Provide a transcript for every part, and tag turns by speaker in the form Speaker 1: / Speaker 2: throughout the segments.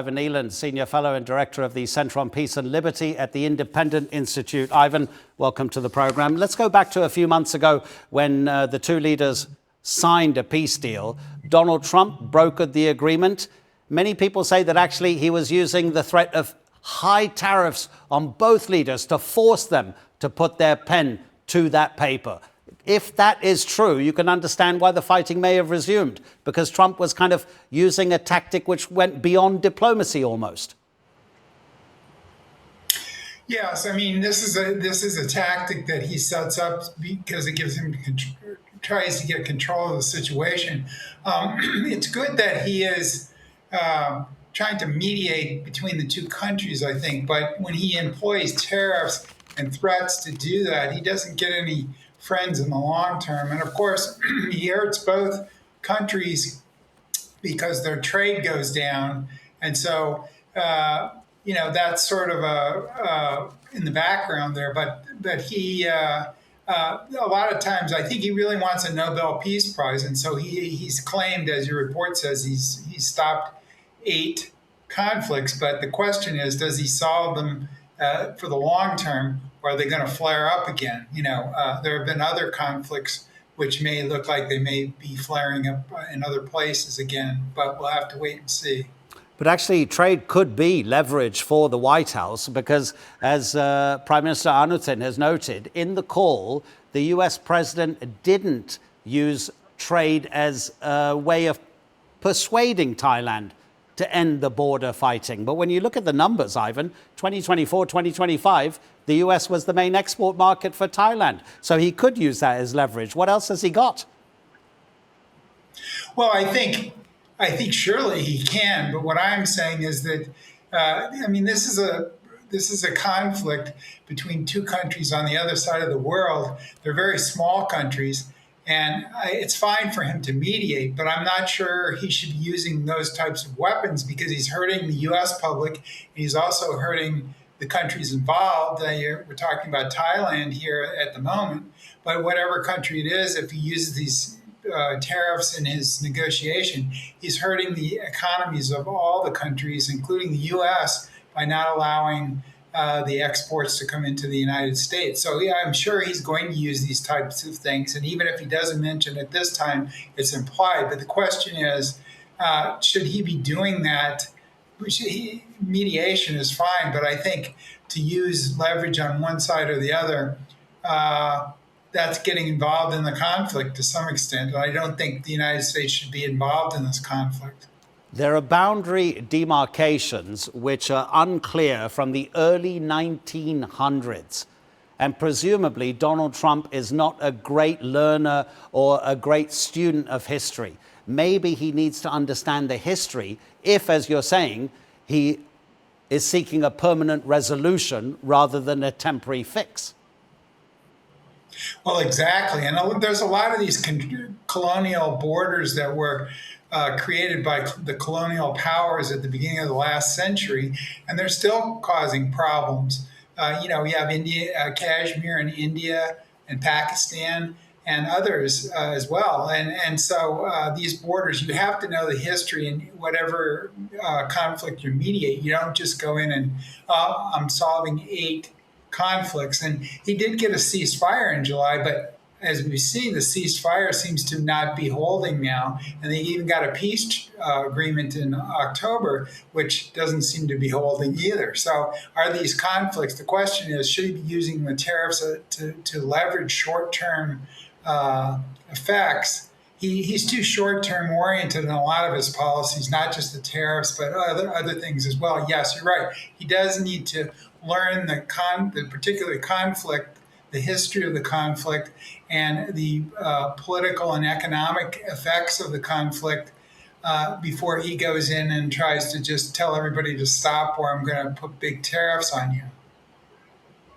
Speaker 1: Ivan Eland, Senior Fellow and Director of the Centre on Peace and Liberty at the Independent Institute. Ivan, welcome to the programme. Let's go back to a few months ago when the two leaders signed a peace deal. Donald Trump brokered the agreement. Many people say that actually he was using the threat of high tariffs on both leaders to force them to put their pen to that paper. If that is true, you can understand why the fighting may have resumed, because Trump was kind of using a tactic which went beyond diplomacy almost.
Speaker 2: Yes, I mean, this is a tactic that he sets up because it gives him tries to get control of the situation. It's good that he is trying to mediate between the two countries, I think, but when he employs tariffs and threats to do that, he doesn't get any friends in the long term. And of course, he hurts both countries because their trade goes down. And so, that's sort of in the background there. But he, a lot of times, I think he really wants a Nobel Peace Prize. And so he's claimed, as your report says, he's stopped 8 conflicts. But the question is, does he solve them for the long term? Or are they going to flare up again? There have been other conflicts which may look like they may be flaring up in other places again, but we'll have to wait and see.
Speaker 1: But actually, trade could be leverage for the White House because, as Prime Minister Anutin has noted, in the call, the US president didn't use trade as a way of persuading Thailand to end the border fighting. But when you look at the numbers, Ivan, 2024, 2025, the US was the main export market for Thailand. So he could use that as leverage. What else has he got?
Speaker 2: Well, I think surely he can. But what I'm saying is that, this is a conflict between two countries on the other side of the world. They're very small countries. And it's fine for him to mediate, but I'm not sure he should be using those types of weapons because he's hurting the U.S. public. And he's also hurting the countries involved. We're talking about Thailand here at the moment. But whatever country it is, if he uses these tariffs in his negotiation, he's hurting the economies of all the countries, including the U.S., by not allowing the exports to come into the United States. So yeah, I'm sure he's going to use these types of things. And even if he doesn't mention it this time, it's implied. But the question is, should he be doing that? Mediation is fine, but I think to use leverage on one side or the other, that's getting involved in the conflict to some extent. And I don't think the United States should be involved in this conflict.
Speaker 1: There are boundary demarcations which are unclear from the early 1900s. And presumably Donald Trump is not a great learner or a great student of history. Maybe he needs to understand the history if, as you're saying, he is seeking a permanent resolution rather than a temporary fix.
Speaker 2: Well, exactly. And there's a lot of these colonial borders that were created by the colonial powers at the beginning of the last century, and they're still causing problems. We have India, Kashmir in India and Pakistan and others as well. And so these borders, you have to know the history in whatever conflict you mediate. You don't just go in and I'm solving 8 conflicts. And he did get a ceasefire in July, but as we see, the ceasefire seems to not be holding now. And they even got a peace agreement in October, which doesn't seem to be holding either. So are these conflicts? The question is, should he be using the tariffs to leverage short-term effects? He's too short-term oriented in a lot of his policies, not just the tariffs, but other things as well. Yes, you're right. He does need to learn the particular conflict, the history of the conflict, and the political and economic effects of the conflict before he goes in and tries to just tell everybody to stop or I'm going to put big tariffs on you.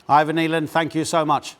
Speaker 1: Ivan Eland, thank you so much.